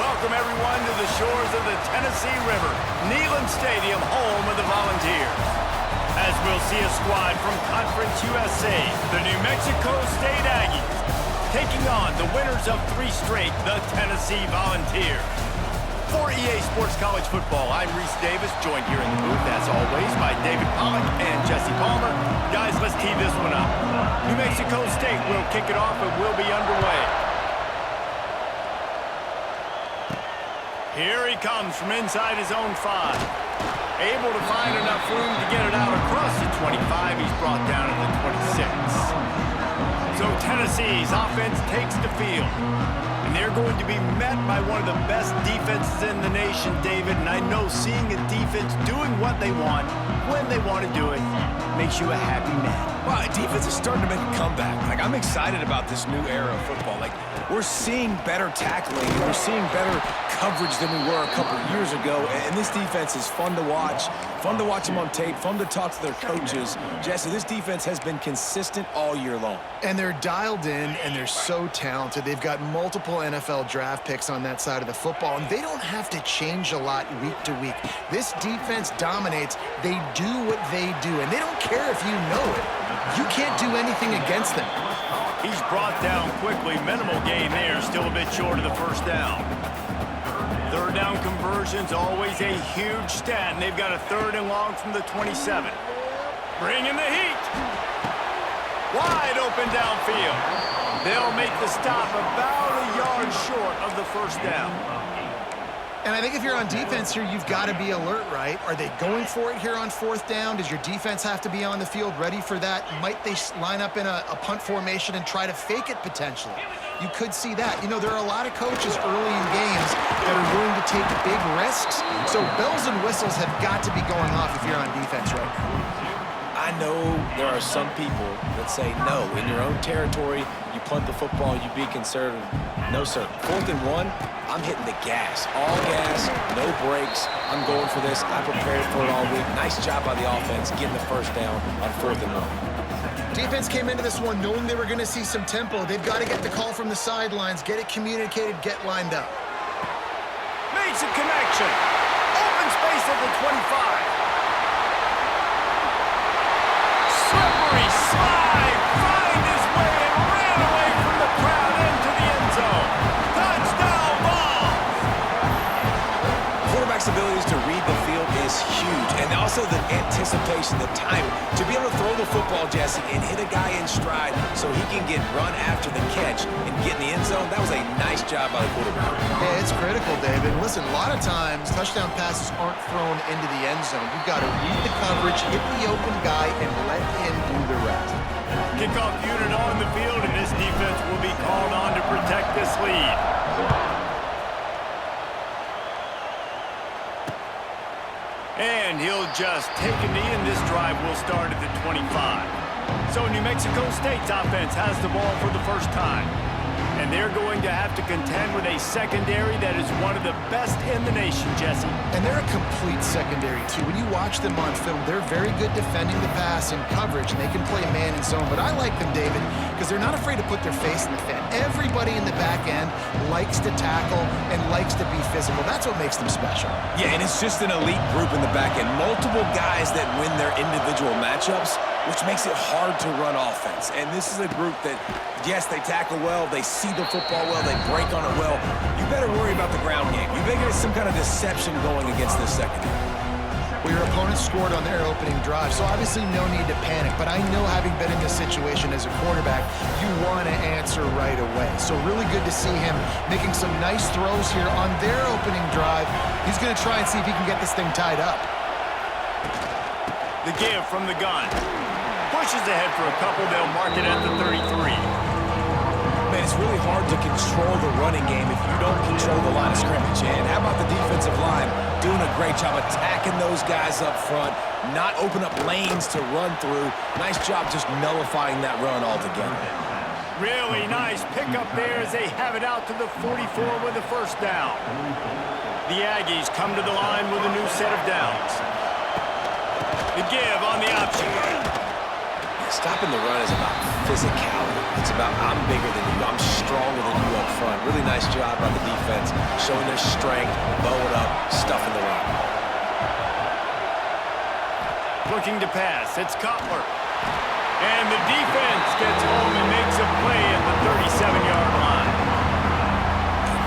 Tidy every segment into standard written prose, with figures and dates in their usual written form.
Welcome, everyone, to the shores of the Tennessee River, Neyland Stadium, home of the Volunteers. As we'll see a squad from Conference USA, the New Mexico State Aggies, taking on the winners of 3 straight, the Tennessee Volunteers. For EA Sports College Football, I'm Reese Davis, joined here in the booth, as always, by David Pollack and Jesse Palmer. Guys, let's tee this one up. New Mexico State will kick it off and we'll be underway. Here he comes from inside his own 5. Able to find enough room to get it out across the 25. He's brought down at the 26. So Tennessee's offense takes the field. And they're going to be met by one of the best defenses in the nation, David. And I know seeing a defense doing what they want, when they want to do it, makes you a happy man. Well, defense is starting to make a comeback. I'm excited about this new era of football. We're seeing better tackling, and we're seeing better coverage than we were a couple years ago. And this defense is fun to watch them on tape, fun to talk to their coaches. Jesse, this defense has been consistent all year long. And they're dialed in, and they're so talented. They've got multiple NFL draft picks on that side of the football, and they don't have to change a lot week to week. This defense dominates. They do what they do, and they don't care if you know it. You can't do anything against them. He's brought down quickly. Minimal gain there. Still a bit short of the first down. Third down conversion's always a huge stat, and they've got a 3rd and long from the 27. Bringing the heat. Wide open downfield. They'll make the stop about a yard short of the first down. And I think if you're on defense here, you've got to be alert, right? Are they going for it here on 4th down? Does your defense have to be on the field ready for that? Might they line up in a punt formation and try to fake it potentially? You could see that. You know, there are a lot of coaches early in games that are willing to take big risks. So bells and whistles have got to be going off if you're on defense right now. I know there are some people that say, no, in your own territory, you punt the football, you be conservative. No, sir. 4th and 1, I'm hitting the gas. All gas, no brakes. I'm going for this. I prepared for it all week. Nice job by the offense getting the first down on 4th and 1. Defense came into this one knowing they were going to see some tempo. They've got to get the call from the sidelines, get it communicated, get lined up. Makes a connection. Open space at the 25. Slippery slide, find his way and ran away from the crowd into the end zone. Touchdown ball! Quarterback's abilities to read the field is huge, and also the anticipation, the time to be able to throw the football, Jesse, and hit a guy in stride so he can get run after the catch and get in the end zone. That was a nice job by the quarterback. Yeah, it's critical, David. Listen, a lot of times touchdown passes aren't thrown into the end zone. You've got to read the coverage, hit the open guy, and let him do the rest. Kickoff unit on the field, and this defense will be called on to protect this lead. And he'll just take a knee, and this drive will start at the 25. So New Mexico State's offense has the ball for the first time. And they're going to have to contend with a secondary that is one of the best in the nation, Jesse. And they're a complete secondary, too. When you watch them on film, they're very good defending the pass and coverage, and they can play man and zone. But I like them, David, because they're not afraid to put their face in the fan. Everybody in the back end likes to tackle and likes to be physical. That's what makes them special. Yeah, and it's just an elite group in the back end. Multiple guys that win their individual matchups, which makes it hard to run offense. And this is a group that, yes, they tackle well, they see the football well, they break on it well. You better worry about the ground game. You better get some kind of deception going against this secondary. Well, your opponent scored on their opening drive, so obviously no need to panic. But I know, having been in this situation as a quarterback, you want to answer right away. So really good to see him making some nice throws here on their opening drive. He's going to try and see if he can get this thing tied up. The give from the gun. Pushes ahead for a couple. They'll mark it at the 33. Man, it's really hard to control the running game if you don't control the line of scrimmage. And how about the defensive line doing a great job attacking those guys up front, not open up lanes to run through. Nice job just nullifying that run altogether. Really nice pickup there as they have it out to the 44 with the first down. The Aggies come to the line with a new set of downs. The give on the option. Stopping the run is about physicality. It's about I'm bigger than you. I'm stronger than you up front. Really nice job by the defense, showing their strength, bowing up, stuffing the run. Looking to pass. It's Cutler. And the defense gets home and makes a play at the 37-yard line.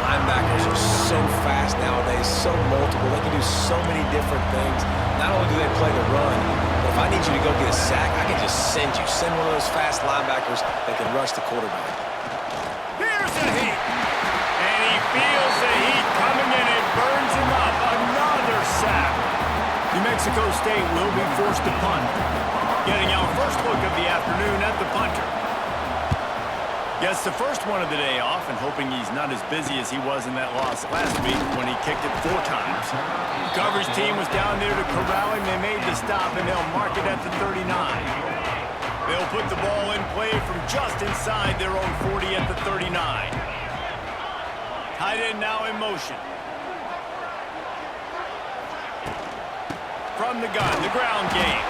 Linebackers are so fast nowadays, so multiple. They can do so many different things. Not only do they play the run, but if I need you to go get a sack, I can just send you. Send one of those fast linebackers that can rush the quarterback. Here's the heat. And he feels the heat coming in. It burns him up. Another sack. New Mexico State will be forced to punt. Getting our first look of the afternoon at the punter. Gets the first one of the day off and hoping he's not as busy as he was in that loss last week when he kicked it 4 times. Coverage team was down there to corral him. They made the stop and they'll mark it at the 39. They'll put the ball in play from just inside their own 40 at the 39. Tight end now in motion. From the gun, the ground game.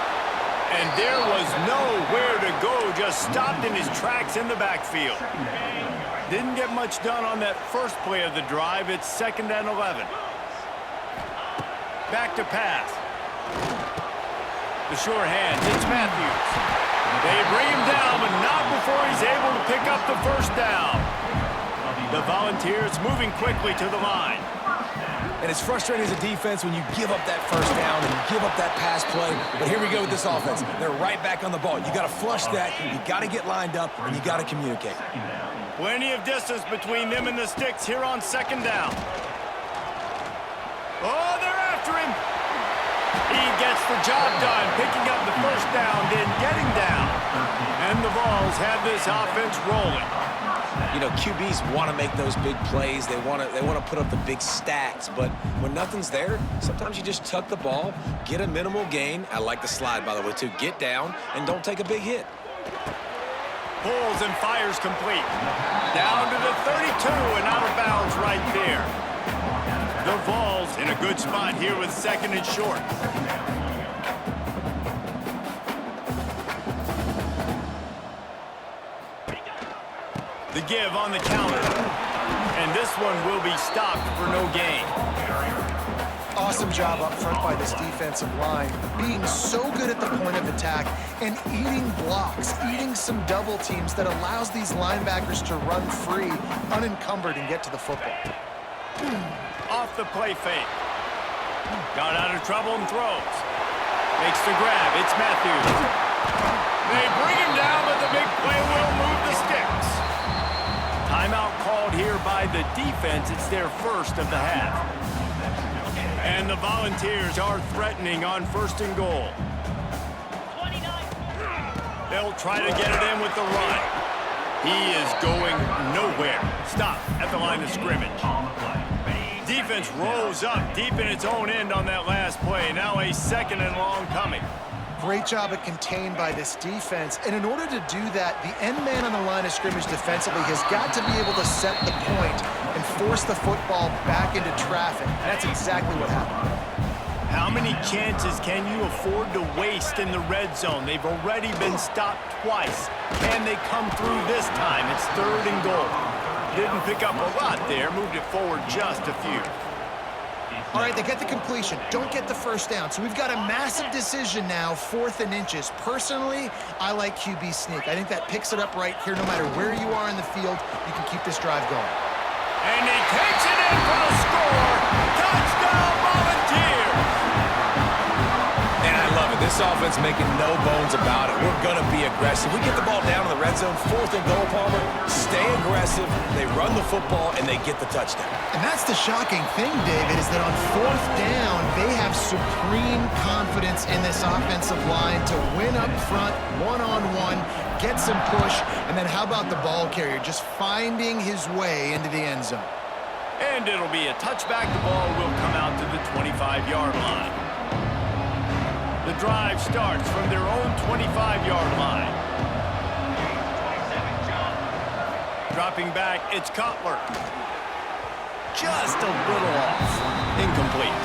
And there was nowhere to go, just stopped in his tracks in the backfield. Didn't get much done on that first play of the drive. It's 2nd and 11. Back to pass. The short hands, it's Matthews. They bring him down, but not before he's able to pick up the first down. The Volunteers moving quickly to the line. And it's frustrating as a defense when you give up that first down and you give up that pass play. But here we go with this offense. They're right back on the ball. You got to flush that. You got to get lined up, and you got to communicate. Plenty of distance between them and the sticks here on 2nd down. Oh, they're after him. He gets the job done, picking up the first down, then getting down. And the Vols have this offense rolling. You know, QBs want to make those big plays. They want to put up the big stats. But when nothing's there, sometimes you just tuck the ball, get a minimal gain. I like the slide, by the way, too. Get down and don't take a big hit. Pulls and fires complete. Down to the 32 and out of bounds right there. The Vols in a good spot here with 2nd and short. The give on the counter. And this one will be stopped for no gain. Awesome job up front by this defensive line, being so good at the point of attack and eating blocks, eating some double teams that allows these linebackers to run free, unencumbered, and get to the football. Off the play fake. Got out of trouble and throws. Makes the grab. It's Matthews. They bring him down, but the big play will move the sticks. Timeout called here by the defense. It's their first of the half. And the Volunteers are threatening on 1st and goal. They'll try to get it in with the run. He is going nowhere. Stop at the line of scrimmage. Defense rolls up deep in its own end on that last play. Now a 2nd and long coming. Great job at contained by this defense. And in order to do that, the end man on the line of scrimmage defensively has got to be able to set the point and force the football back into traffic. And that's exactly what happened. How many chances can you afford to waste in the red zone? They've already been stopped twice. Can they come through this time? It's 3rd and goal. Didn't pick up a lot there. Moved it forward just a few. All right, they get the completion. Don't get the first down. So we've got a massive decision now, 4th and inches. Personally, I like QB sneak. I think that picks it up right here. No matter where you are in the field, you can keep this drive going. And he takes it in for the score. Touchdown, Volunteers! And I love it. This offense making no bones about it. We're going to be aggressive. We get the ball down in the red zone, 4th and goal, Palmer. Stay aggressive. They run the football, and they get the touchdown. And that's the shocking thing, David, is that on 4th down, they have supreme confidence in this offensive line to win up front, one-on-one, get some push, and then how about the ball carrier just finding his way into the end zone? And it'll be a touchback. The ball will come out to the 25-yard line. The drive starts from their own 25-yard line. Dropping back, it's Cutler. Just a little off. Incomplete.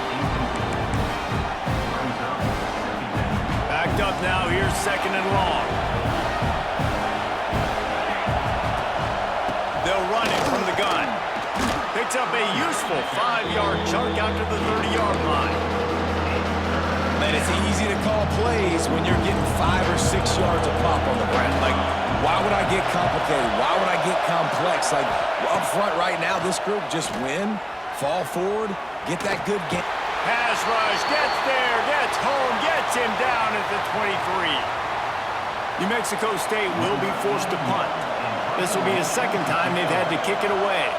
Backed up now, here's 2nd and long. picks up a useful 5-yard chunk out to the 30-yard line. Man, it's easy to call plays when you're getting 5 or 6 yards of pop on the ground. Like, why would I get complicated? Why would I get complex? Like, up front right now, this group just win, fall forward, get that good game. Pass rush, gets there, gets home, gets him down at the 23. New Mexico State will be forced to punt. This will be the second time they've had to kick it away.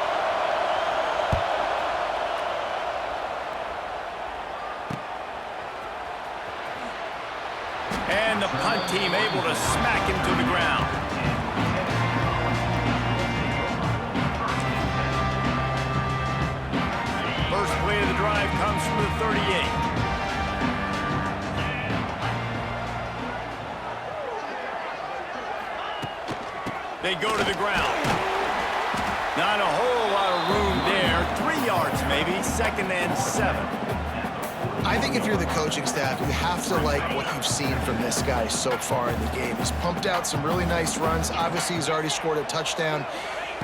And the punt team able to smack him to the ground. First play of the drive comes from the 38. They go to the ground. Not a whole lot of room there. 3 yards maybe, 2nd and 7. I think if you're the coaching staff, you have to like what you've seen from this guy so far in the game. He's pumped out some really nice runs. Obviously, he's already scored a touchdown.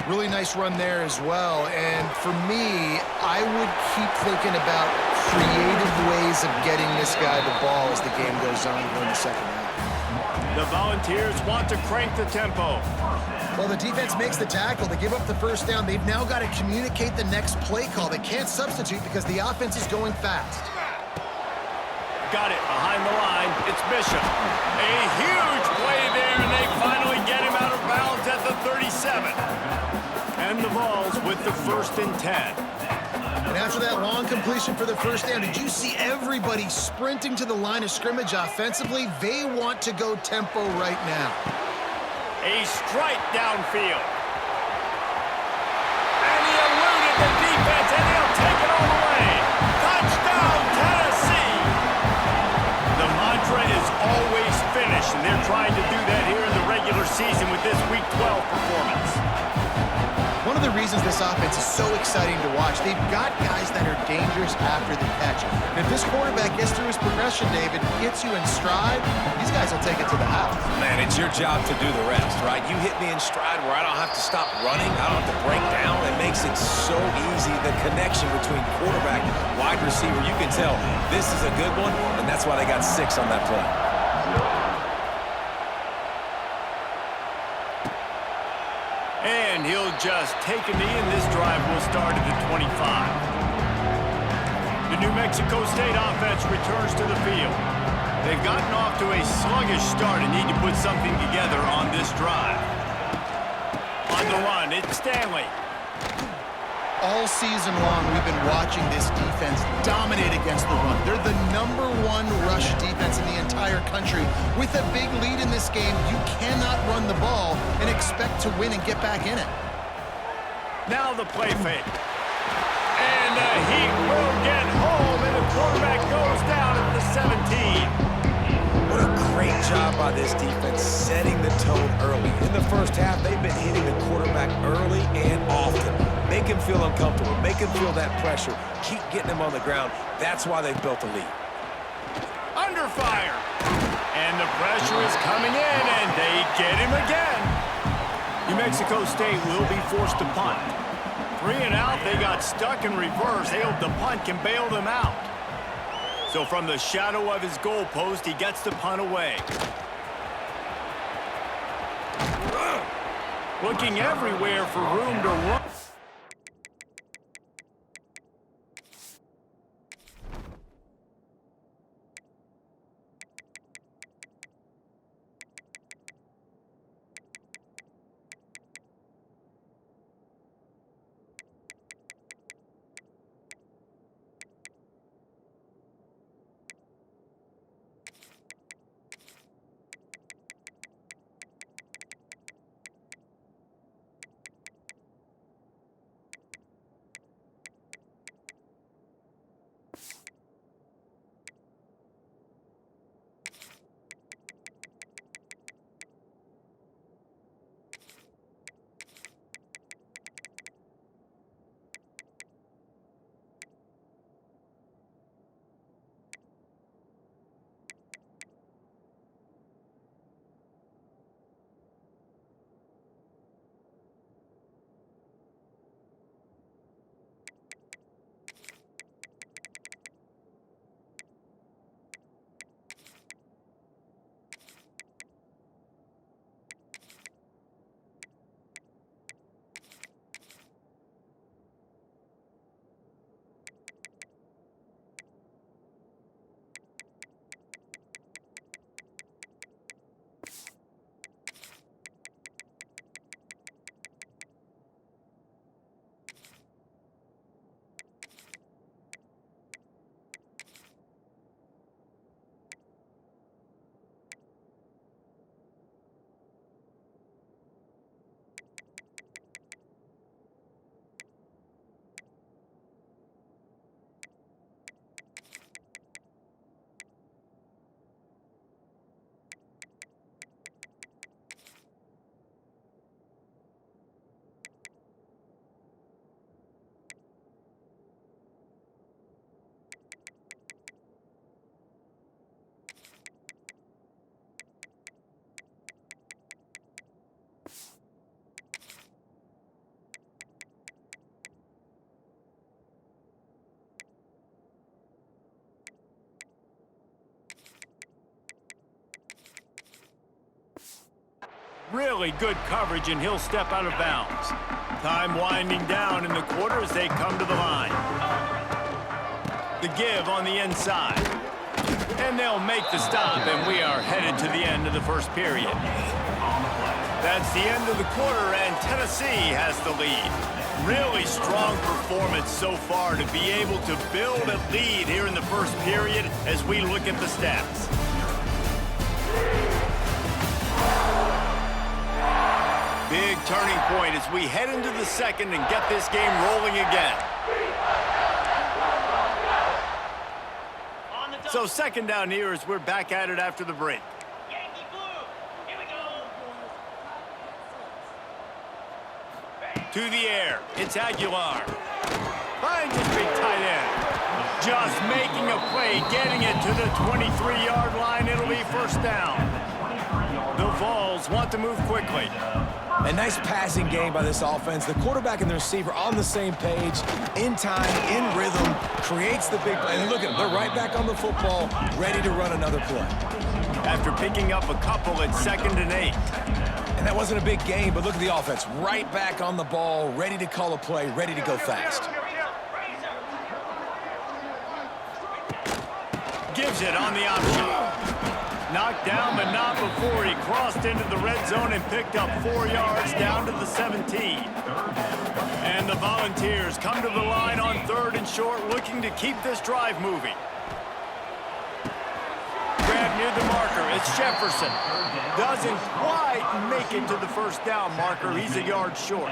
Really nice run there as well. And for me, I would keep thinking about creative ways of getting this guy the ball as the game goes on here in the second half. The Volunteers want to crank the tempo. Well, the defense makes the tackle. They give up the first down. They've now got to communicate the next play call. They can't substitute because the offense is going fast. Got it behind the line. It's Bishop. A huge play there, and they finally get him out of bounds at the 37. And the Vols with the 1st and 10. And after that long completion for the first down, did you see everybody sprinting to the line of scrimmage offensively? They want to go tempo right now. A strike downfield. And he eluded the defense, and he'll take it all the way. Touchdown, Tennessee! The mantra is always finish, and they're trying to do that here in the regular season with this Week 12 performance. One of the reasons this offense is so exciting to watch, they've got guys that are dangerous after the catch. And if this quarterback gets through his progression, David, gets you in stride, these guys will take it to the house. Man, it's your job to do the rest, right? You hit me in stride where I don't have to stop running. I don't have to break down. It makes it so easy. The connection between quarterback and wide receiver, you can tell this is a good one, and that's why they got 6 on that play. And he'll just take a knee, and this drive will start at the 25. The New Mexico State offense returns to the field. They've gotten off to a sluggish start and need to put something together on this drive. On the run, it's Stanley. All season long, we've been watching this defense dominate against the run. They're the #1 rush defense in the entire country. With a big lead in this game, you cannot run the ball and expect to win and get back in it. Now the play fake. And the Heat will get home, and the quarterback goes down at the 17. What a great job by this defense setting the tone early. In the first half, they've been hitting the quarterback early and often. Make him feel uncomfortable. Make him feel that pressure. Keep getting him on the ground. That's why they've built a lead. Under fire. And the pressure is coming in, and they get him again. New Mexico State will be forced to punt. 3 and out, they got stuck in reverse. They hope the punt can bail them out. So from the shadow of his goalpost, he gets the punt away. Looking everywhere for room to run. Really good coverage, and he'll step out of bounds. Time winding down in the quarter as they come to the line. The give on the inside. And they'll make the stop, and we are headed to the end of the first period. That's the end of the quarter, and Tennessee has the lead. Really strong performance so far to be able to build a lead here in the first period as we look at the stats. Big turning point as we head into the second and get this game rolling again. So second down here as we're back at it after the break. To the air, it's Aguilar. Finds his big tight end. Just making a play, getting it to the 23-yard line. It'll be first down. The Vols want to move quickly. A nice passing game by this offense. The quarterback and the receiver on the same page, in time, in rhythm, creates the big play. And look at them, they're right back on the football, ready to run another play. After picking up a couple at 2nd and 8. And that wasn't a big game, but look at the offense. Right back on the ball, ready to call a play, ready to go fast. Gives it on the option. Knocked down, but not before he crossed into the red zone and picked up 4 yards down to the 17. And the Volunteers come to the line on 3rd and short, looking to keep this drive moving. Grab near the marker. It's Jefferson. Doesn't quite make it to the first down marker. He's a yard short.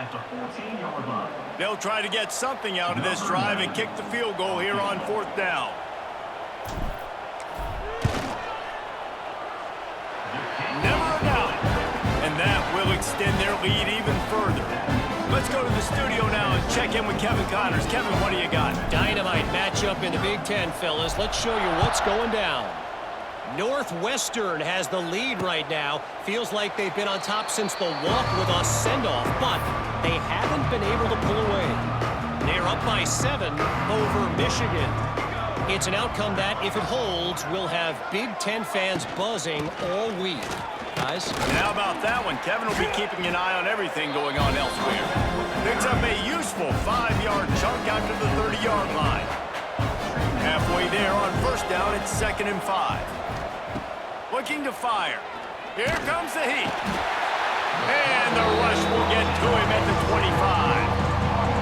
They'll try to get something out of this drive and kick the field goal here on 4th down. Never a doubt. And that will extend their lead even further. Let's go to the studio now and check in with Kevin Connors. Kevin, what do you got? Dynamite matchup in the Big Ten, fellas. Let's show you what's going down. Northwestern has the lead right now. Feels like they've been on top since the walk with a send-off, but they haven't been able to pull away. They're up by 7 over Michigan. It's an outcome that, if it holds, will have Big Ten fans buzzing all week. Guys? How about that one? Kevin will be keeping an eye on everything going on elsewhere. Picks up a useful 5-yard chunk out to the 30-yard line. Halfway there on first down, it's 2nd and 5. Looking to fire. Here comes the heat. And the rush will get to him at the 25.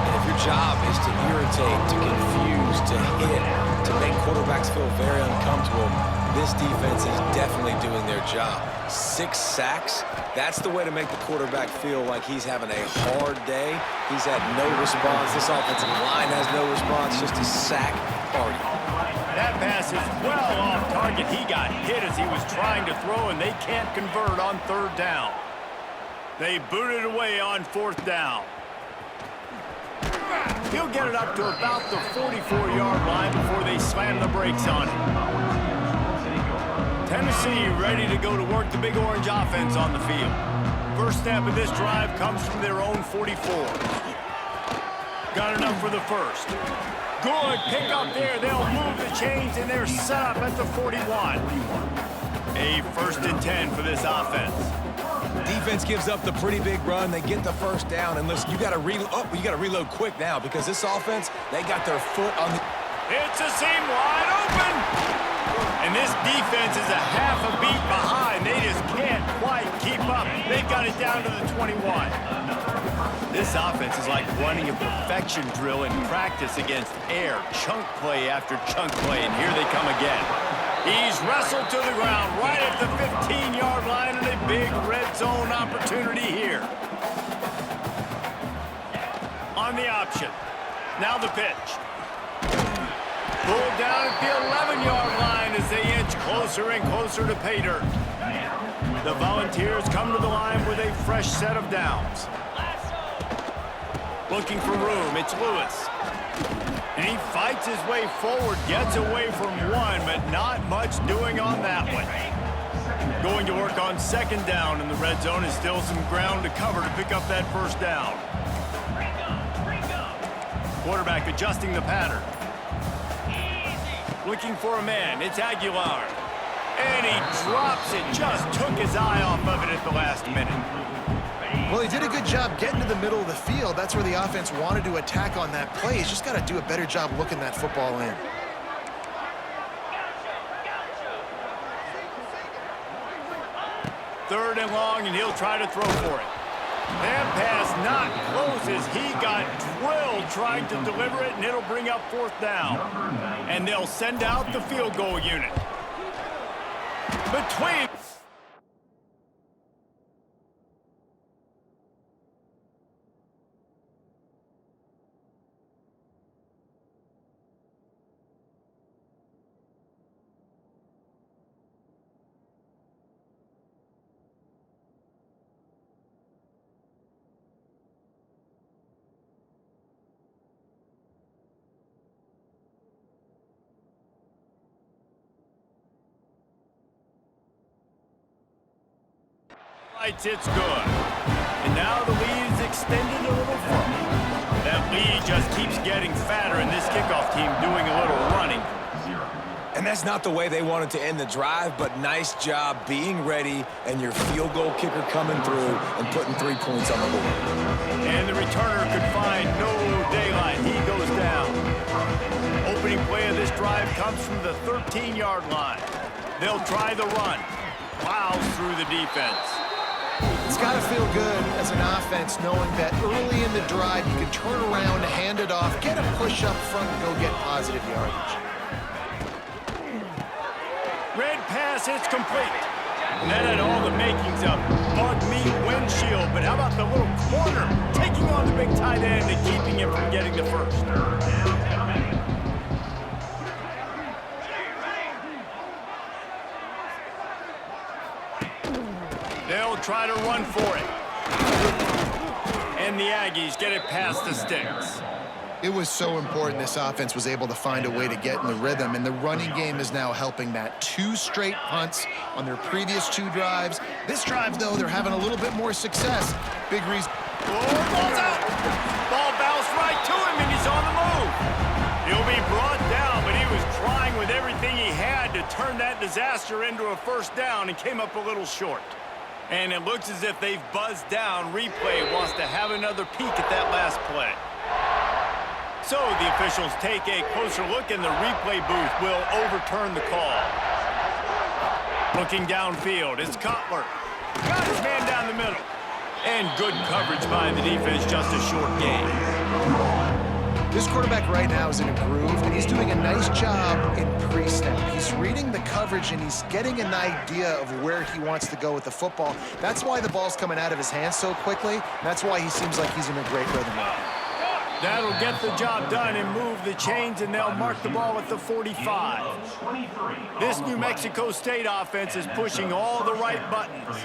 And if your job is to irritate, to confuse, to hit, to make quarterbacks feel very uncomfortable, this defense is definitely doing their job. 6 sacks, that's the way to make the quarterback feel like he's having a hard day. He's had no response. This offensive line has no response, just a sack party. That pass is well off target. He got hit as he was trying to throw, and they can't convert on 3rd down. They boot it away on 4th down. He'll get it up to about the 44-yard line before they slam the brakes on him. Tennessee ready to go to work the Big Orange offense on the field. First snap of this drive comes from their own 44. Got enough for the first. Good pick up there. They'll move the chains, and they're set up at the 41. A 1st and 10 for this offense. Defense gives up the pretty big run. They get the first down, and listen, you got to reload quick now because this offense, they got their foot on the. It's a seam wide open, and this defense is a half a beat behind. They just can't quite keep up. They've got it down to the 21. This offense is like running a perfection drill in practice against air, chunk play after chunk play, and here they come again. He's wrestled to the ground right at the 15-yard line, and a big red zone opportunity here. On the option. Now the pitch. Pulled down at the 11-yard line as they inch closer and closer to pay dirt. The Volunteers come to the line with a fresh set of downs. Looking for room, it's Lewis. And he fights his way forward, gets away from one, but not much doing on that one. Going to work on 2nd down in the red zone is still some ground to cover to pick up that first down. Quarterback adjusting the pattern. Looking for a man, it's Aguilar. And he drops it, just took his eye off of it at the last minute. Well, he did a good job getting to the middle of the field. That's where the offense wanted to attack on that play. He's just got to do a better job looking that football in. Third and long, and he'll try to throw for it. That pass not close as he got drilled trying to deliver it, and it'll bring up fourth down. And they'll send out the field goal unit. Between... It's good. And now the lead is extended a little further. That lead just keeps getting fatter, and this kickoff team doing a little running. And that's not the way they wanted to end the drive, but nice job being ready and your field goal kicker coming through and putting 3 points on the board. And the returner could find no daylight. He goes down. Opening play of this drive comes from the 13-yard line. They'll try the run. Plows through the defense. It's got to feel good as an offense knowing that early in the drive you can turn around, hand it off, get a push up front, and go get positive yardage. Red pass, it's complete. And that had all the makings of bug meat windshield, but how about the little corner taking on the big tight end and keeping him from getting the first? They'll try to run for it. And the Aggies get it past the sticks. It was so important this offense was able to find a way to get in the rhythm, and the running game is now helping that. 2 straight punts on their previous 2 drives. This drive, though, they're having a little bit more success. Big reason. Oh, ball's out! Ball bounced right to him, and he's on the move. He'll be brought down, but he was trying with everything he had to turn that disaster into a first down and came up a little short. And it looks as if they've buzzed down. Replay wants to have another peek at that last play. So the officials take a closer look, and the replay booth will overturn the call. Looking downfield, it's Cutler. Got his man down the middle. And good coverage by the defense, just a short gain. This quarterback right now is in a groove, and he's doing a nice job in pre-snap. He's reading the coverage, and he's getting an idea of where he wants to go with the football. That's why the ball's coming out of his hands so quickly. That's why he seems like he's in a great rhythm now. That'll get the job done and move the chains, and they'll mark the ball at the 45. This New Mexico State offense is pushing all the right buttons.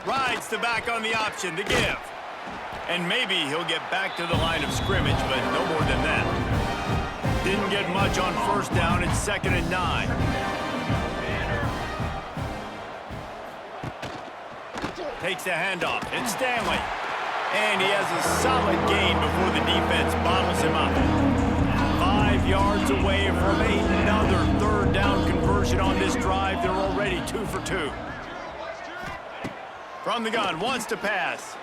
Rides the back on the option to give. And maybe he'll get back to the line of scrimmage, but no more than that. Didn't get much on first down. It's 2nd and 9. Takes the handoff. It's Stanley. And he has a solid gain before the defense bottles him up. 5 yards away from another 3rd down conversion on this drive. They're already 2 for 2. From the gun, wants to pass.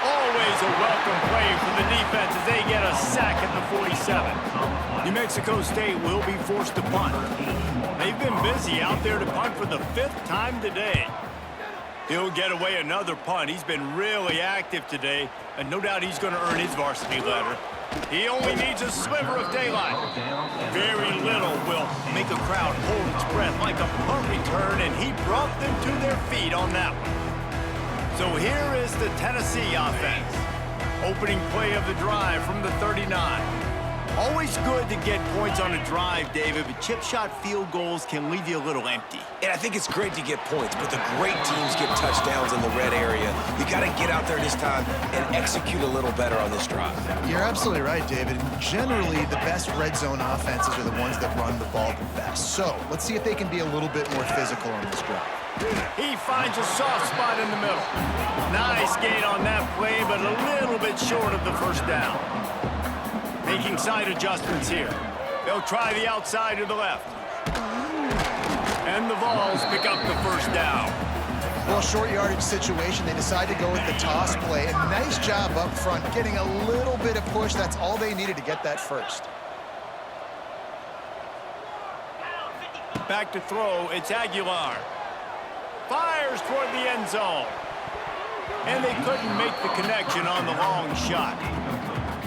Always a welcome play for the defense as they get a sack at the 47. New Mexico State will be forced to punt. They've been busy out there to punt for the 5th time today. He'll get away another punt. He's been really active today, and no doubt he's going to earn his varsity letter. He only needs a sliver of daylight. Very little will make a crowd hold its breath like a punt return, and he brought them to their feet on that one. So here is the Tennessee offense. Opening play of the drive from the 39. Always good to get points on a drive, David, but chip shot field goals can leave you a little empty. And I think it's great to get points, but the great teams get touchdowns in the red area. You got to get out there this time and execute a little better on this drive. You're absolutely right, David. Generally, the best red zone offenses are the ones that run the ball the best. So let's see if they can be a little bit more physical on this drive. He finds a soft spot in the middle. Nice gain on that play, but a little bit short of the first down. Making side adjustments here. They'll try the outside to the left. And the Vols pick up the first down. Well, short yardage situation, they decide to go with the toss play. And nice job up front, getting a little bit of push. That's all they needed to get that first. Back to throw, it's Aguilar. Fires toward the end zone. And they couldn't make the connection on the long shot.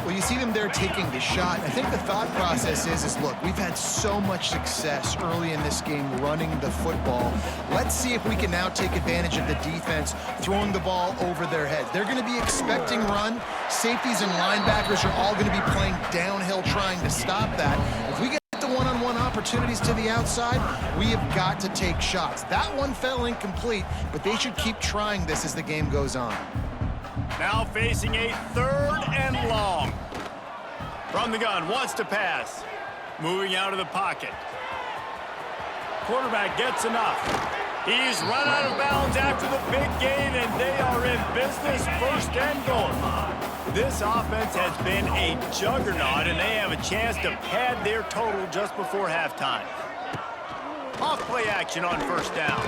Well, you see them there taking the shot. I think the thought process is look, we've had so much success early in this game running the football. Let's see if we can now take advantage of the defense throwing the ball over their heads. They're going to be expecting run. Safeties and linebackers are all going to be playing downhill trying to stop that. If we get the one-on-one opportunities to the outside, we have got to take shots. That one fell incomplete, but they should keep trying this as the game goes on. Now facing a 3rd and long. From the gun, wants to pass. Moving out of the pocket. Quarterback gets enough. He's run out of bounds after the big gain, and they are in business, 1st and goal. This offense has been a juggernaut, and they have a chance to pad their total just before halftime. Off play action on 1st down.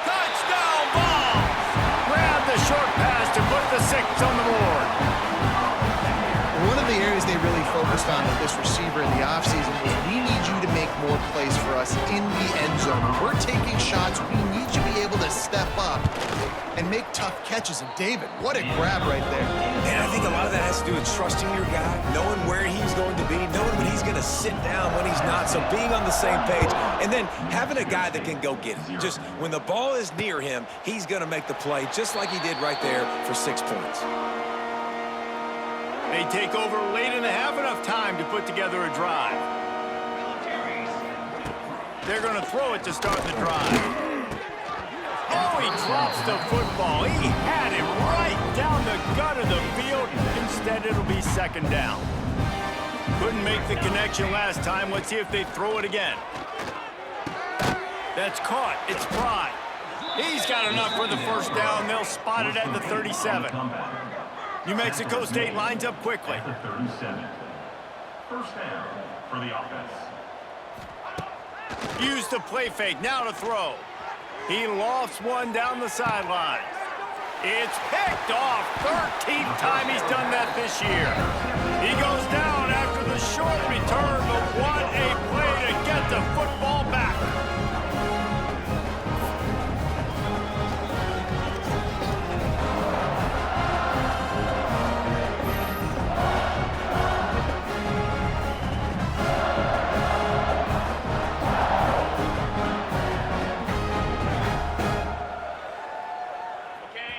Touchdown ball! Grab the short pass to put the 6 on the board. One of the areas they really focused on with this receiver in the offseason was we need you to make more plays for us in the end zone. When we're taking shots, we need you to be able to step up and make tough catches. And David, what a grab right there. And I think a lot of that has to do with trusting your guy, knowing where he's going to be, knowing when he's going to sit down, when he's not, so being on the same page, and then having a guy that can go get it. Just when the ball is near him, he's going to make the play, just like he did right there for 6 points. They take over late and have enough time to put together a drive. They're going to throw it to start the drive. Oh, he drops the football. He had it right down the gut of the field. Instead, it'll be 2nd down. Couldn't make the connection last time. Let's see if they throw it again. That's caught. It's Fry. He's got enough for the 1st down. They'll spot it at the 37. New Mexico State lines up quickly. 37. 1st down for the offense. Use the play fake. Now to throw. He lofts one down the sideline. It's picked off. 13th time he's done that this year. He goes down after the short return, but what a play to get the football back.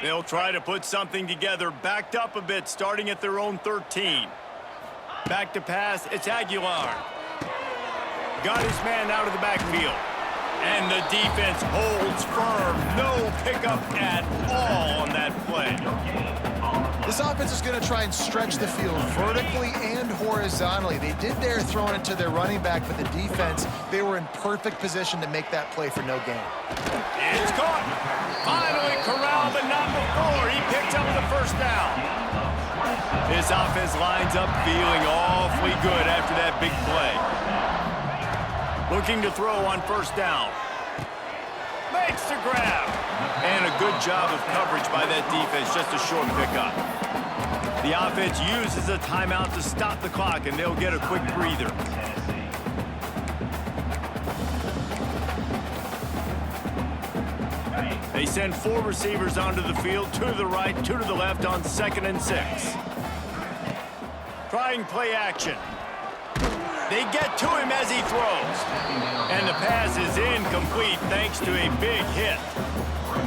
They'll try to put something together, backed up a bit, starting at their own 13. Back to pass, it's Aguilar. Got his man out of the backfield. And the defense holds firm. No pickup at all on that play. This offense is going to try and stretch the field vertically and horizontally. They did there throwing it to their running back, but the defense, they were in perfect position to make that play for no gain. It's caught. Finally corralled, but not before. He picks up the 1st down. This offense lines up feeling awfully good after that big play. Looking to throw on 1st down. Makes the grab. And a good job of coverage by that defense, just a short pickup. The offense uses a timeout to stop the clock, and they'll get a quick breather. They send 4 receivers onto the field, 2 to the right, 2 to the left on 2nd and 6. Trying play action. They get to him as he throws. And the pass is incomplete thanks to a big hit.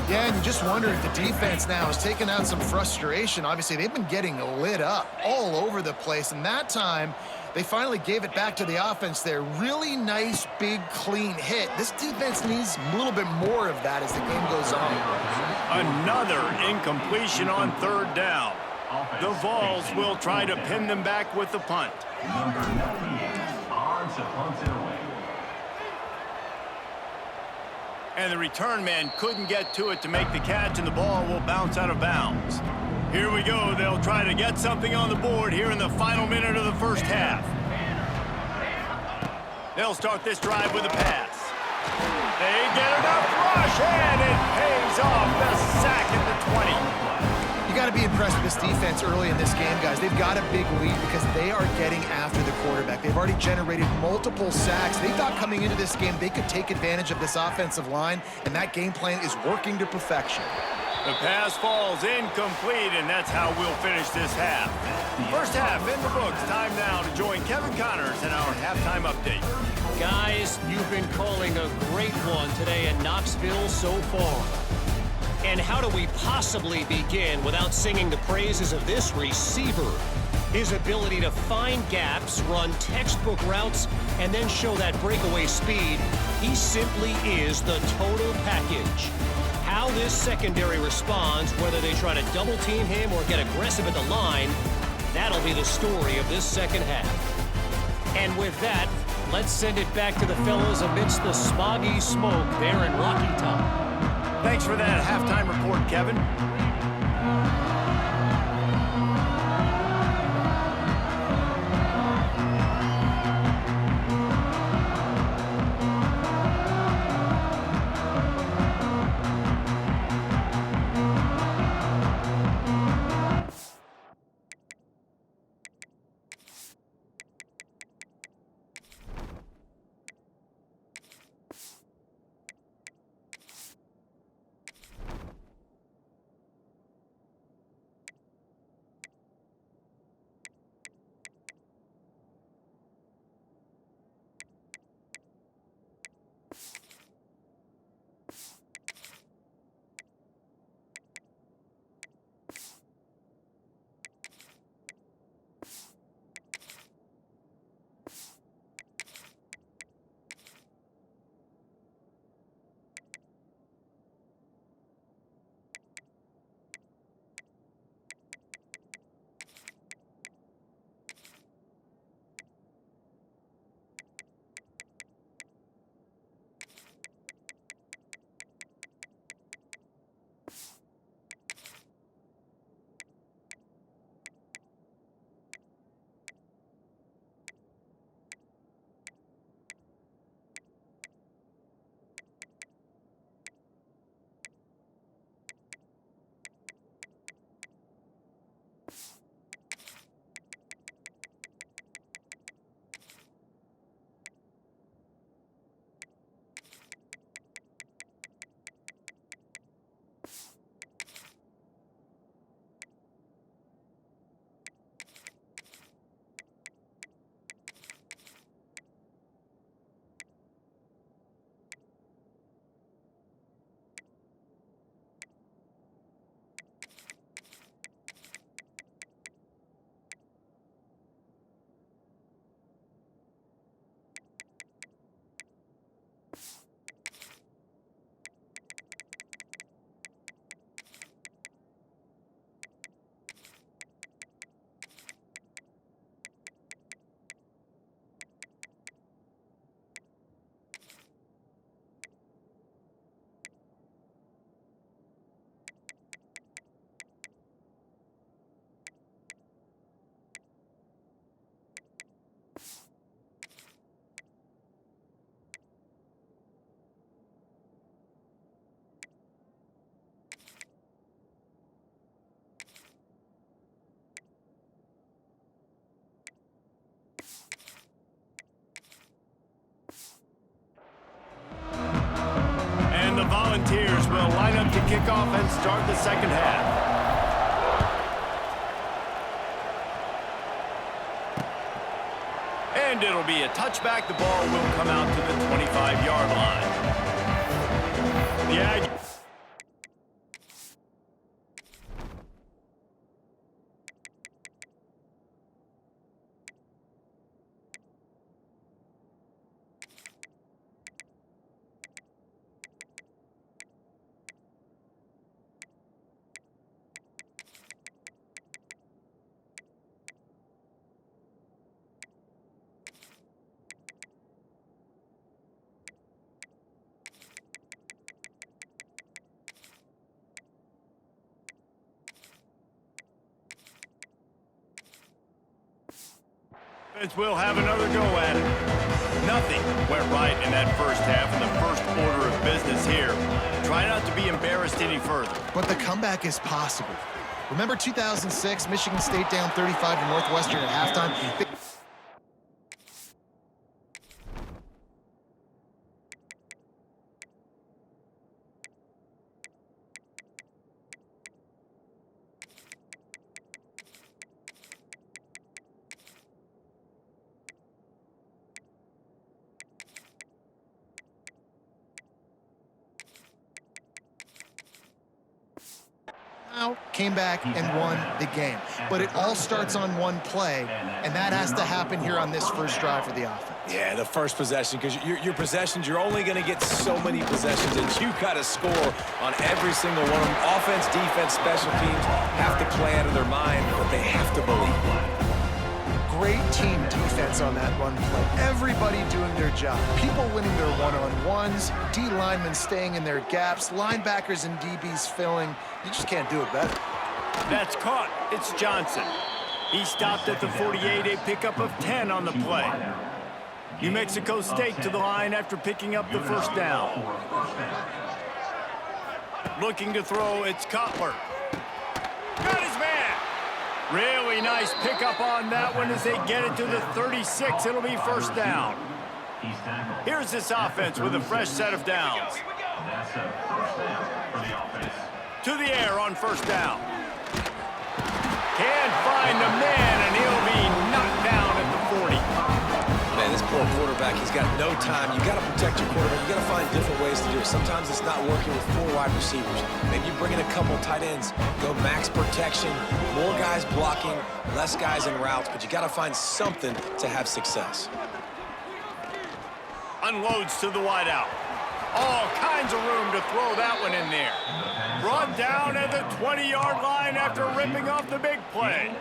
Yeah, and you just wonder if the defense now is taking out some frustration. Obviously, they've been getting lit up all over the place, and that time they finally gave it back to the offense there. Really nice, big, clean hit. This defense needs a little bit more of that as the game goes on. Another incompletion on 3rd down. The Vols will try to pin them back with the punt. Number 98 on to punt it away. And the return man couldn't get to it to make the catch, and the ball will bounce out of bounds. Here we go. They'll try to get something on the board here in the final minute of the 1st half. They'll start this drive with a pass. They get enough rush, and it pays off. The sack at the 20. You got to be impressed with this defense early in this game, guys. They've got a big lead because they are getting after the quarterback. They've already generated multiple sacks. They thought coming into this game they could take advantage of this offensive line, and that game plan is working to perfection. The pass falls incomplete, and that's how we'll finish this half. First half in the books. Time now to join Kevin Connors in our halftime update. Guys, you've been calling a great one today in Knoxville so far. And how do we possibly begin without singing the praises of this receiver? His ability to find gaps, run textbook routes, and then show that breakaway speed. He simply is the total package. How this secondary responds, whether they try to double team him or get aggressive at the line, that'll be the story of this second half. And with that, let's send it back to the fellas amidst the smoggy smoke there in Rocky Top. Thanks for that halftime report, Kevin. The Volunteers will line up to kick off and start the second half. And it'll be a touchback. The ball will come out to the 25-yard line. The Aggies. Defense will have another go at it. Nothing went right in that first half, and the first order of business here. Try not to be embarrassed any further. But the comeback is possible. Remember 2006, Michigan State down 35 to Northwestern at halftime? Came back and won the game. But it all starts on one play, and that has to happen here on this first drive for the offense. Yeah, the first possession, because your possessions, you're only going to get so many possessions, and you got to score on every single one of them. Offense, defense, special teams have to play out of their mind, but they have to believe. Great team defense on that run play. Everybody doing their job. People winning their one-on-ones, D linemen staying in their gaps, linebackers and DBs filling. You just can't do it better. That's caught. It's Johnson. He stopped at the 48, a pickup of 10 on the play. New Mexico State to the line after picking up the first down. Looking to throw, it's Cutler. Got his man. Really nice pickup on that one as they get it to the 36. It'll be first down. Here's this offense with a fresh set of downs. That's a first down for the offense. To the air on first down. Can't find the man, and he'll be knocked down at the 40. Man, this poor quarterback, he's got no time. You got to protect your quarterback. You got to find different ways to do it. Sometimes it's not working with 4 wide receivers. Maybe you bring in a couple tight ends, go max protection, more guys blocking, less guys in routes, but you got to find something to have success. Unloads to the wideout. All kinds of room to throw that one in there. Brought down at the 20-yard line after ripping off the big play.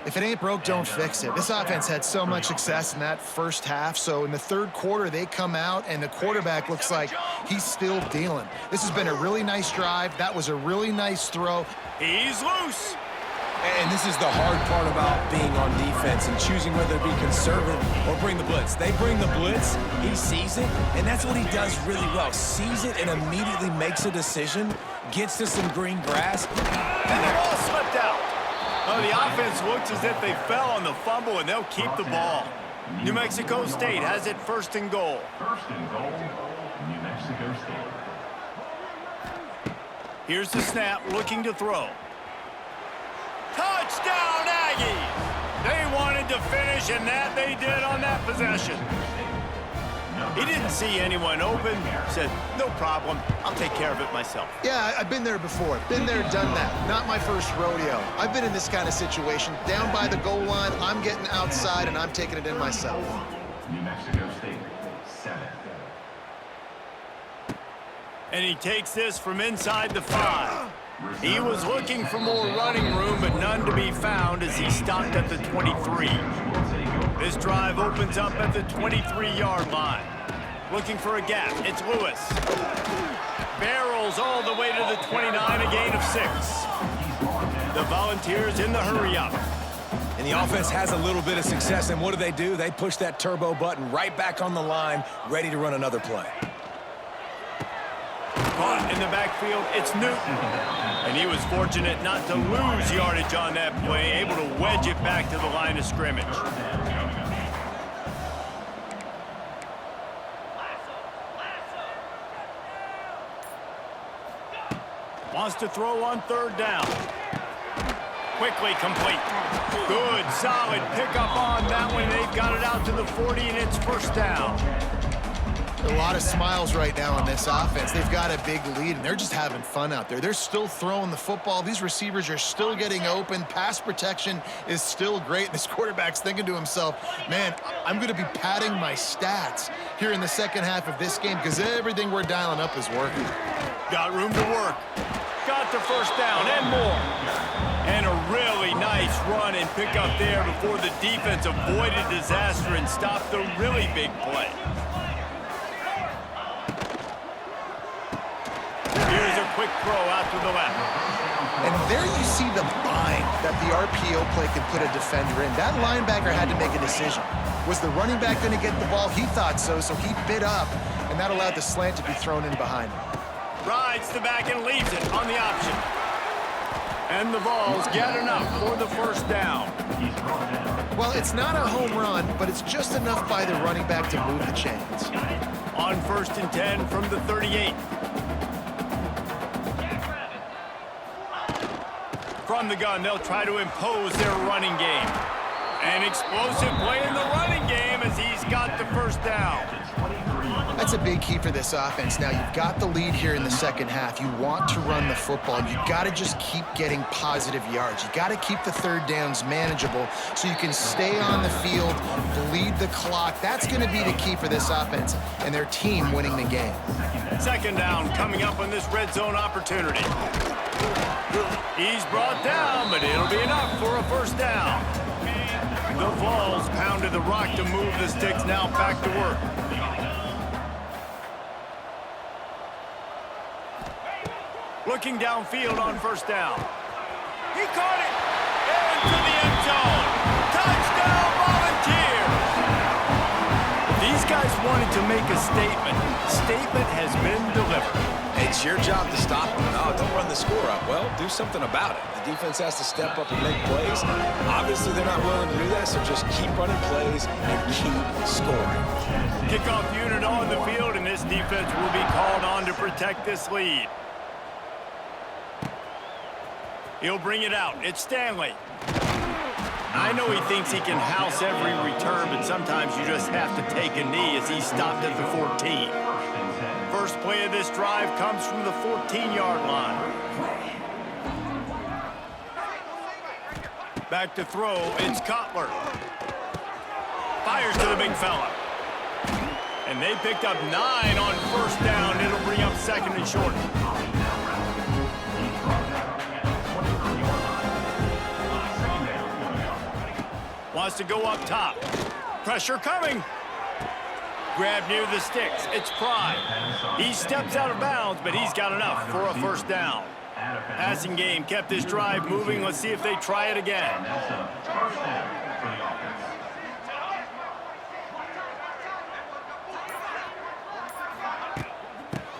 If it ain't broke, don't fix it. This offense had so much success in that first half, so in the third quarter, they come out, and the quarterback looks like he's still dealing. This has been a really nice drive. That was a really nice throw. He's loose. And this is the hard part about being on defense and choosing whether to be conservative or bring the blitz. They bring the blitz, he sees it, and that's what he does really well. Sees it and immediately makes a decision, gets to some green grass. And the ball slipped out. Oh, the offense looks as if they fell on the fumble, and they'll keep the ball. New Mexico State has it first and goal. First and goal, New Mexico State. Here's the snap, looking to throw. Touchdown, Aggies! They wanted to finish, and that they did on that possession. He didn't see anyone open, said, no problem, I'll take care of it myself. Yeah, I've been there before. Been there, done that. Not my first rodeo. I've been in this kind of situation. Down by the goal line, I'm getting outside, and I'm taking it in myself. New Mexico State, 7. And he takes this from inside the 5. He was looking for more running room, but none to be found as he stopped at the 23. This drive opens up at the 23-yard line. Looking for a gap, it's Lewis. Barrels all the way to the 29, a gain of 6. The Volunteers in the hurry-up. And the offense has a little bit of success, and what do? They push that turbo button right back on the line, ready to run another play. Caught in the backfield, it's Newton. And he was fortunate not to lose yardage on that play, able to wedge it back to the line of scrimmage. Wants to throw on third down. Quickly complete. Good, solid pickup on that one. They've got it out to the 40, and it's first down. A lot of smiles right now on this offense. They've got a big lead, and they're just having fun out there. They're still throwing the football. These receivers are still getting open. Pass protection is still great. This quarterback's thinking to himself, man, I'm going to be padding my stats here in the second half of this game because everything we're dialing up is working. Got room to work. Got the first down and more. And a really nice run and pick up there before the defense avoided disaster and stopped the really big play. Here's a quick throw out to the left. And there you see the bind that the RPO play can put a defender in. That linebacker had to make a decision. Was the running back going to get the ball? He thought so, so he bit up, and that allowed the slant to be thrown in behind him. Rides the back and leaves it on the option. And the Vols get enough for the first down. Well, it's not a home run, but it's just enough by the running back to move the chains. On 1st and 10 from the 38. From the gun, they'll try to impose their running game. An explosive play in the running game as he's got the first down. That's a big key for this offense. Now, you've got the lead here in the second half. You want to run the football. You got to just keep getting positive yards. You got to keep the third downs manageable so you can stay on the field, bleed the clock. That's going to be the key for this offense and their team winning the game. Second down coming up on this red zone opportunity. He's brought down, but it'll be enough for a first down. The Vols pounded the rock to move the sticks, now back to work. Looking downfield on first down. He caught it! Into the end zone! Touchdown, Volunteers! These guys wanted to make a statement. Statement has been delivered. It's your job to stop them. No, don't run the score up. Well, do something about it. The defense has to step up and make plays. Obviously, they're not willing to do that, so just keep running plays and keep scoring. Kickoff unit on the field, and this defense will be called on to protect this lead. He'll bring it out. It's Stanley. I know he thinks he can house every return, but sometimes you just have to take a knee as he stopped at the 14. First play of this drive comes from the 14-yard line. Back to throw, it's Cutler. Fires to the big fella. And they picked up 9 on first down. It'll bring up second and short. Wants to go up top. Pressure coming. Grab near the sticks. It's Pride. He steps out of bounds, but he's got enough for a first down. Passing game kept this drive moving. Let's see if they try it again.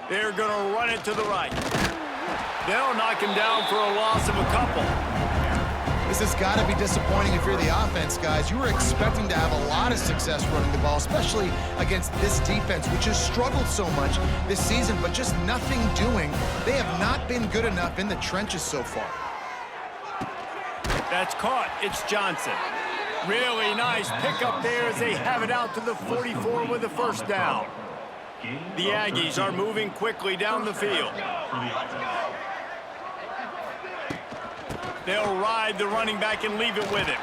They're going to run it to the right. They'll knock him down for a loss of a couple. This has got to be disappointing if you're the offense, guys. You were expecting to have a lot of success running the ball, especially against this defense, which has struggled so much this season, but just nothing doing. They have not been good enough in the trenches so far. That's caught. It's Johnson. Really nice pickup there as they have it out to the 44 with the first down. The Aggies are moving quickly down the field. They'll ride the running back and leave it with him.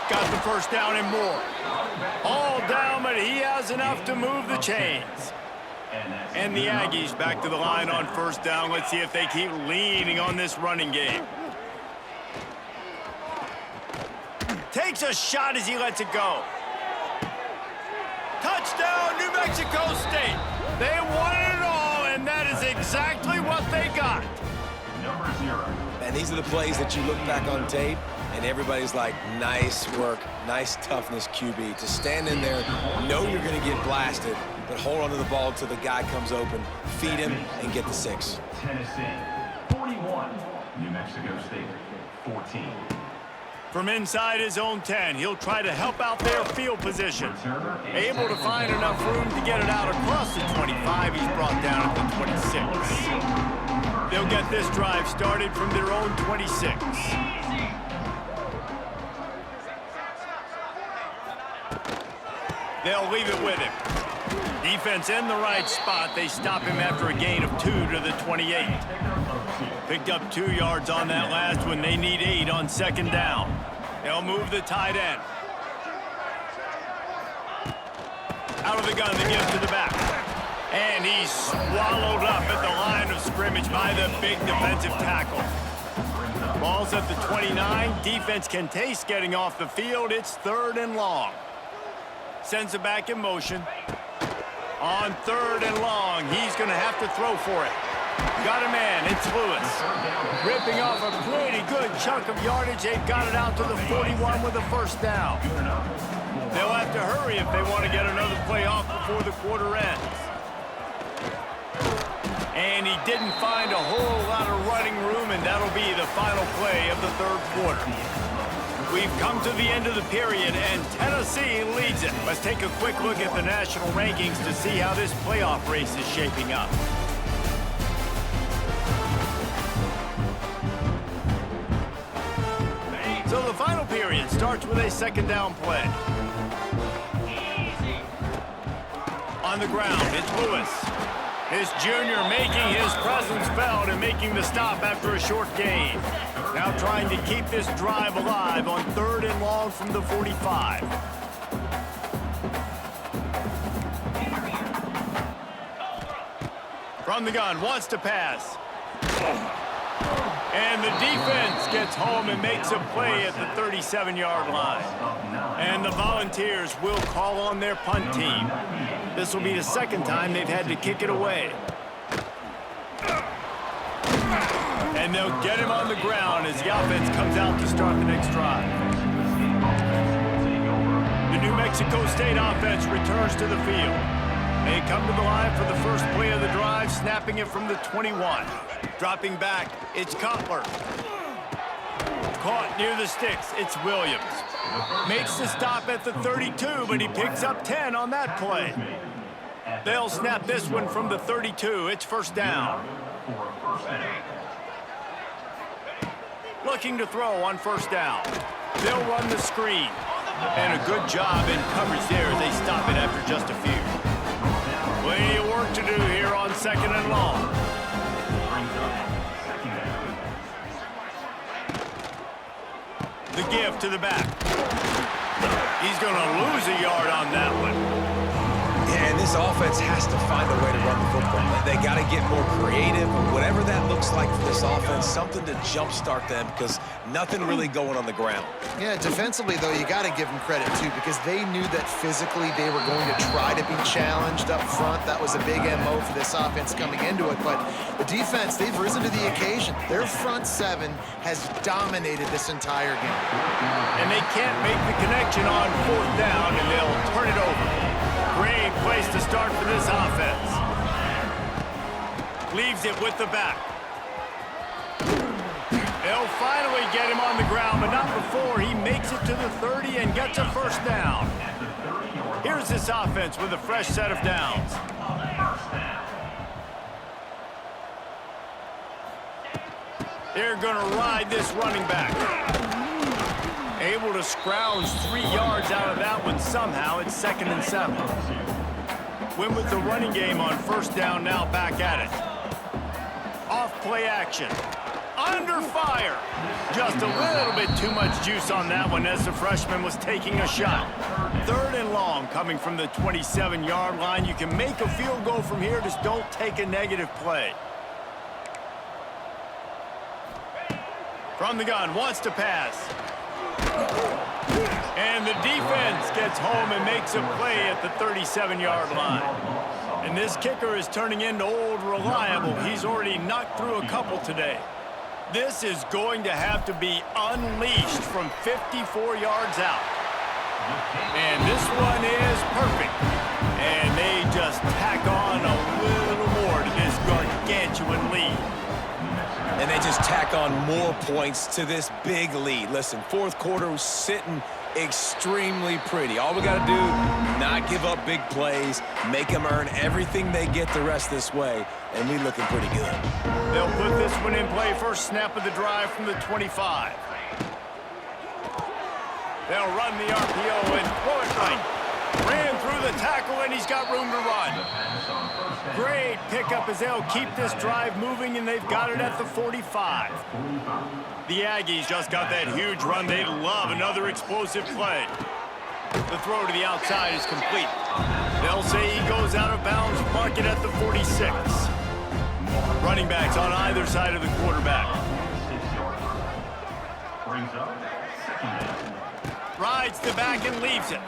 Got the first down and more. All down, but he has enough to move the chains. And the Aggies back to the line on first down. Let's see if they keep leaning on this running game. Takes a shot as he lets it go. Touchdown, New Mexico State. They wanted it all, and that is exactly what they got. Number 0. And these are the plays that you look back on tape, and everybody's like, nice work, nice toughness, QB. To stand in there, know you're going to get blasted, but hold on to the ball until the guy comes open, feed him, and get the 6. Tennessee, 41. New Mexico State, 14. From inside his own 10, he'll try to help out their field position. Able to find enough room to get it out across the 25. He's brought down at the 26. They'll get this drive started from their own 26. They'll leave it with him. Defense in the right spot. They stop him after a gain of 2 to the 28. Picked up 2 yards on that last one. They need 8 on second down. They'll move the tight end. Out of the gun, they give it to the back. And he's swallowed up at the line of scrimmage by the big defensive tackle. Ball's at the 29. Defense can taste getting off the field. It's 3rd and long. Sends it back in motion. On 3rd and long, he's going to have to throw for it. Got a man, it's Lewis. Ripping off a pretty good chunk of yardage. They've got it out to the 41 with a first down. They'll have to hurry if they want to get another play off before the quarter ends. And he didn't find a whole lot of running room, and that'll be the final play of the third quarter. We've come to the end of the period, and Tennessee leads it. Let's take a quick look at the national rankings to see how this playoff race is shaping up. So the final period starts with a second down play. On the ground, it's Lewis. His junior making his presence felt and making the stop after a short gain. Now trying to keep this drive alive on 3rd and long from the 45. From the gun, wants to pass. And the defense gets home and makes a play at the 37-yard line. And the Volunteers will call on their punt team. This will be the second time they've had to kick it away. And they'll get him on the ground as the offense comes out to start the next drive. The New Mexico State offense returns to the field. They come to the line for the first play of the drive, snapping it from the 21. Dropping back, it's Cutler. Caught near the sticks, it's Williams. Makes the stop at the 32, but he picks up 10 on that play. They'll snap this one from the 32. It's first down. Looking to throw on first down. They'll run the screen. And a good job in coverage there as they stop it after just a few. Plenty of work to do here on second and long. The give to the back. He's going to lose a yard on that one. Yeah, and this offense has to find a way to run the football. They got to get more creative, whatever that looks like for this offense, something to jumpstart them because nothing really going on the ground. Yeah, defensively, though, you got to give them credit, too, because they knew that physically they were going to try to be challenged up front. That was a big MO for this offense coming into it. But the defense, they've risen to the occasion. Their front seven has dominated this entire game. And they can't make the connection on fourth down, and they'll turn it over. Great place to start for this offense. Leaves it with the back. They'll finally get him on the ground, but not before he makes it to the 30 and gets a first down. Here's this offense with a fresh set of downs. They're going to ride this running back. Able to scrounge 3 yards out of that one somehow. It's 2nd and 7. Win with the running game on first down, now back at it. Off play action. Under fire. Just a little bit too much juice on that one as the freshman was taking a shot. 3rd and long coming from the 27-yard line. You can make a field goal from here, just don't take a negative play. From the gun, wants to pass. And the defense gets home and makes a play at the 37-yard line. And this kicker is turning into old reliable. He's already knocked through a couple today. This is going to have to be unleashed from 54 yards out. And this one is perfect. And they just tack on a little more to this gargantuan lead. And they just tack on more points to this big lead. Listen, fourth quarter was sitting extremely pretty. All we got to do, not give up big plays, make them earn everything they get the rest this way, and we looking pretty good. They'll put this one in play. First snap of the drive from the 25. They'll run the RPO and throw it right. Ran through the tackle, and he's got room to run. Great pickup as they'll keep this drive moving, and they've got it at the 45. The Aggies just got that huge run. They love another explosive play. The throw to the outside is complete. They'll say he goes out of bounds, mark it at the 46. Running backs on either side of the quarterback. Rides the back and leaves it.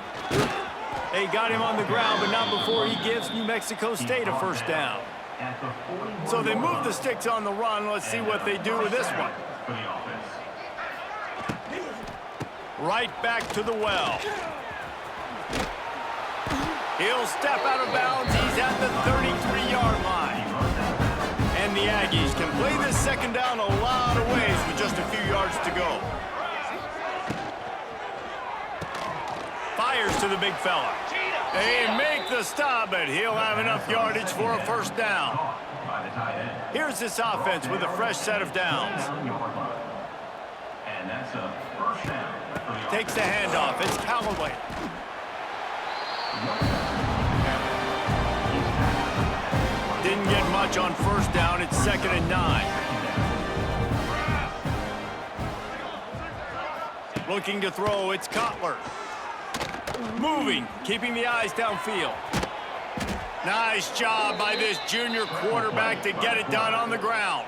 They got him on the ground, but not before he gives New Mexico State a first down. At the 41 So they move the sticks on the run. Let's see what they do with this one. for the offense. Right back to the well. He'll step out of bounds. He's at the 33-yard line. And the Aggies can play this second down a lot of ways with just a few yards to go. Fires to the big fella. They make the stop, but he'll have enough yardage for a first down. By the tight end. Here's this offense with a fresh set of downs. And that's a first down for the Takes the handoff. It's Callaway. Didn't get much on first down. It's 2nd and 9. Looking to throw. It's Cutler. Moving, keeping the eyes downfield. Nice job by this junior quarterback to get it done on the ground.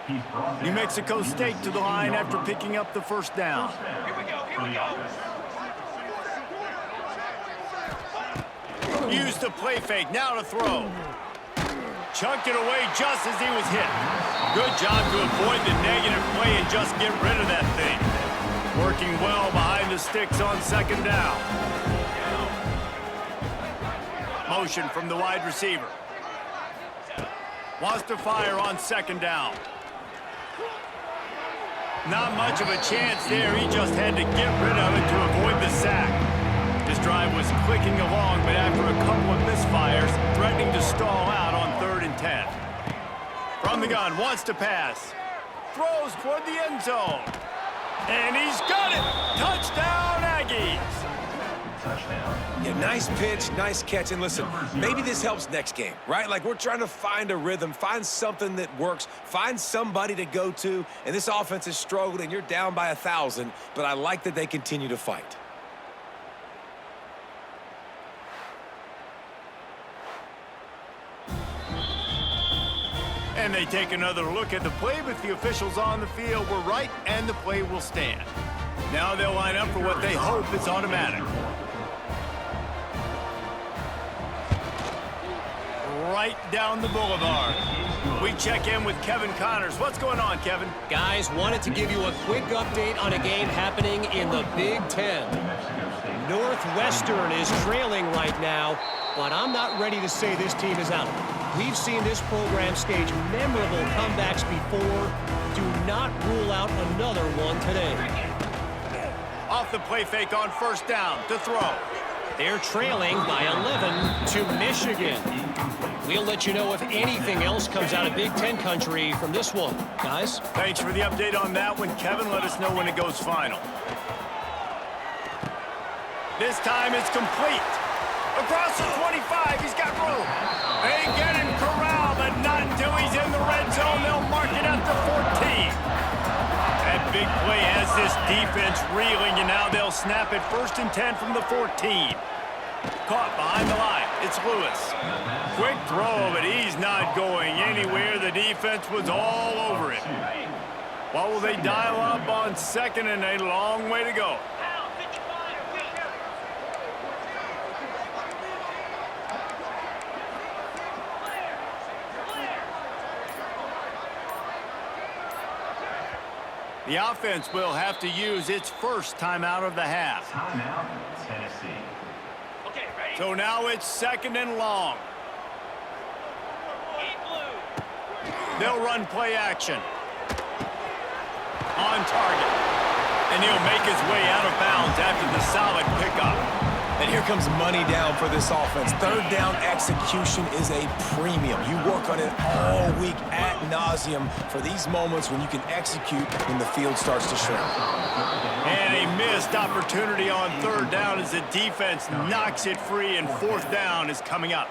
New Mexico State to the line after picking up the first down. Here we go. Used the play fake, now to throw. Chunked it away just as he was hit. Good job to avoid the negative play and just get rid of that thing. Working well behind the sticks on 2nd down. Motion from the wide receiver. Wants to fire on 2nd down. Not much of a chance there. He just had to get rid of it to avoid the sack. His drive was clicking along, but after a couple of misfires, threatening to stall out on 3rd and 10. From the gun, wants to pass. Throws toward the end zone. And he's got it! Touchdown, Aggies! Touchdown. Yeah, nice pitch, nice catch. And listen, maybe this helps next game, right? Like we're trying to find a rhythm, find something that works, find somebody to go to. And this offense has struggled, and you're down by 1,000. But I like that they continue to fight. And they take another look at the play, but the officials on the field were right, and the play will stand. Now they'll line up for what they hope is automatic. Right down the boulevard. We check in with Kevin Connors. What's going on, Kevin? Guys, wanted to give you a quick update on a game happening in the Big Ten. Northwestern is trailing right now, but I'm not ready to say this team is out. We've seen this program stage memorable comebacks before. Do not rule out another one today. Off the play fake on 1st down to throw. They're trailing by 11 to Michigan. We'll let you know if anything else comes out of Big Ten country from this one. Guys? Thanks for the update on that one, Kevin. Let us know when it goes final. This time it's complete. Across the 25, he's got room. They get him corralled, but not until he's in the red zone. They'll mark it at the 14. That big play has this defense reeling, and now they'll snap it 1st and 10 from the 14. Caught behind the line. It's Lewis. Quick throw, but he's not going anywhere. The defense was all over it. What will they dial up on 2nd and a long way to go? The offense will have to use its first timeout of the half. Timeout, Tennessee. So now it's 2nd and long. They'll run play action. On target. And he'll make his way out of bounds after the solid pickup. And here comes money down for this offense. 3rd down execution is a premium. You work on it all week ad nauseum for these moments when you can execute when the field starts to shrink. And a missed opportunity on 3rd down as the defense knocks it free, and 4th down is coming up.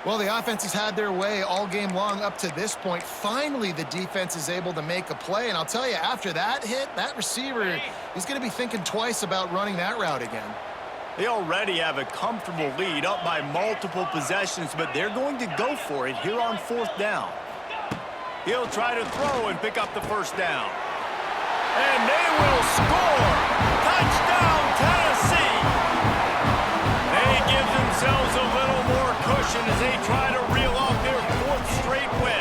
Well, the offense has had their way all game long up to this point. Finally, the defense is able to make a play. And I'll tell you, after that hit, that receiver, he's going to be thinking twice about running that route again. They already have a comfortable lead, up by multiple possessions, but they're going to go for it here on 4th down. He'll try to throw and pick up the 1st down. And they will score! Touchdown, Tennessee! They give themselves a little more cushion as they try to reel off their 4th straight win.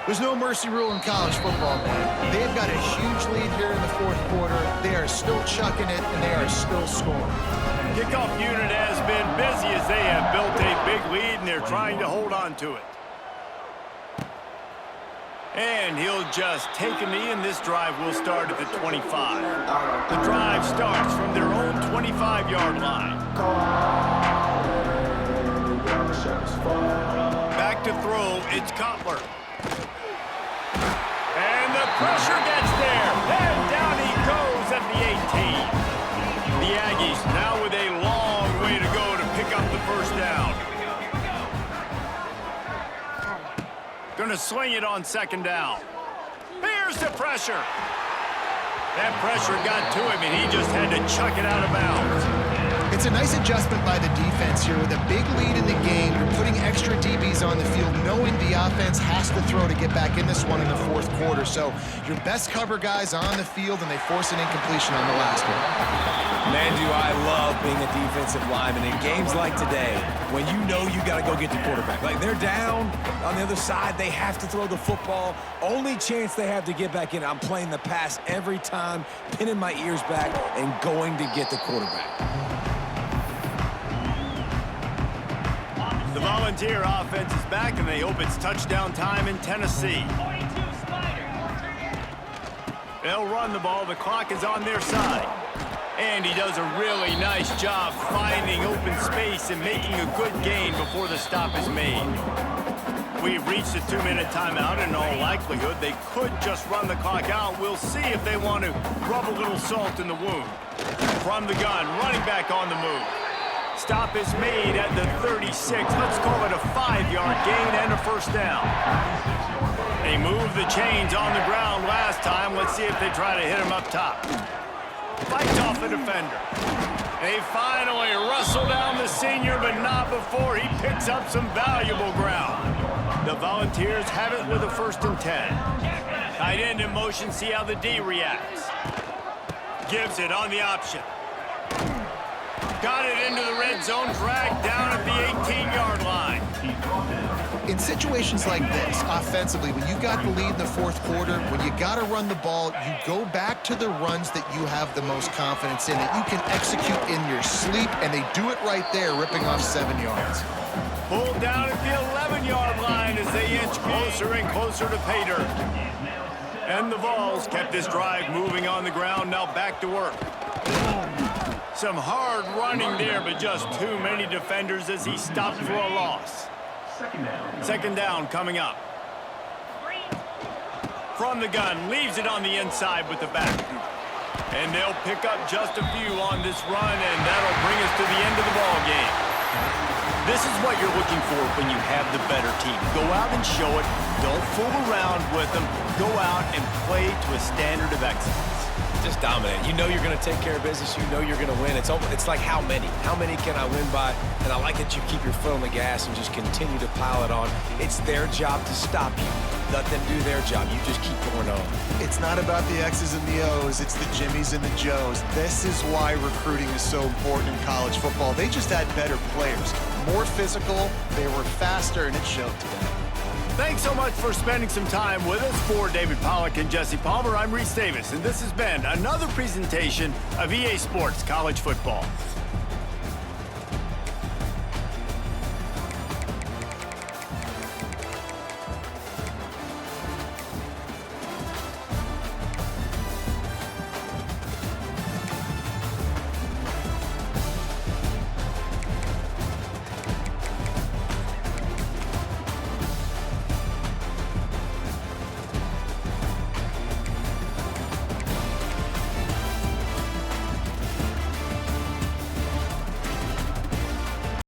There's no mercy rule in college football, man. They've got a huge lead here in the fourth quarter. They are still chucking it, and they are still scoring. Kickoff unit has been busy as they have built a big lead, and they're trying to hold on to it. And he'll just take a knee, and this drive will start at the 25. The drive starts from their own 25-yard line. Back to throw, it's Cutler. And the pressure gets there. And down he goes at the 18. The Aggies now with a long way to go to pick up the first down. Gonna swing it on second down. Here's the pressure. That pressure got to him, and he just had to chuck it out of bounds. It's a nice adjustment by the defense here. With a big lead in the game, you're putting extra DBs on the field, knowing the offense has to throw to get back in this one in the fourth quarter. So your best cover guys on the field, and they force an incompletion on the last one. Man, do I love being a defensive lineman in games like today when you know you got to go get the quarterback. Like, they're down on the other side. They have to throw the football. Only chance they have to get back in. I'm playing the pass every time, pinning my ears back and going to get the quarterback. The Volunteer offense is back, and they hope it's touchdown time in Tennessee. They'll run the ball. The clock is on their side. And he does a really nice job finding open space and making a good gain before the stop is made. We've reached a 2-minute timeout, and in all likelihood, they could just run the clock out. We'll see if they want to rub a little salt in the wound. From the gun, running back on the move. Stop is made at the 36. Let's call it a 5-yard gain and a first down. They moved the chains on the ground last time. Let's see if they try to hit him up top. Fights off the defender. They finally wrestle down the senior, but not before he picks up some valuable ground. The Volunteers have it with a 1st and 10. Tight end in motion, see how the D reacts. Gives it on the option. Got it into the red zone, dragged down at the 18-yard line. In situations like this, offensively, when you got the lead in the fourth quarter, when you got to run the ball, you go back to the runs that you have the most confidence in, that you can execute in your sleep, and they do it right there, ripping off 7 yards. Pulled down at the 11-yard line as they inch closer and closer to pay dirt. And the Vols kept this drive moving on the ground, now back to work. Some hard running there, but just too many defenders as he stopped for a loss. Second down coming up. From the gun, leaves it on the inside with the back. And they'll pick up just a few on this run, and that'll bring us to the end of the ball game. This is what you're looking for when you have the better team. Go out and show it. Don't fool around with them. Go out and play to a standard of excellence. Just dominate. You know you're going to take care of business. You know you're going to win. It's like how many? How many can I win by? And I like that you keep your foot on the gas and just continue to pile it on. It's their job to stop you. Let them do their job. You just keep going on. It's not about the X's and the O's. It's the Jimmies and the Joes. This is why recruiting is so important in college football. They just had better players. More physical. They were faster, and it showed today. Thanks so much for spending some time with us. For David Pollack and Jesse Palmer, I'm Reese Davis, and this has been another presentation of EA Sports College Football.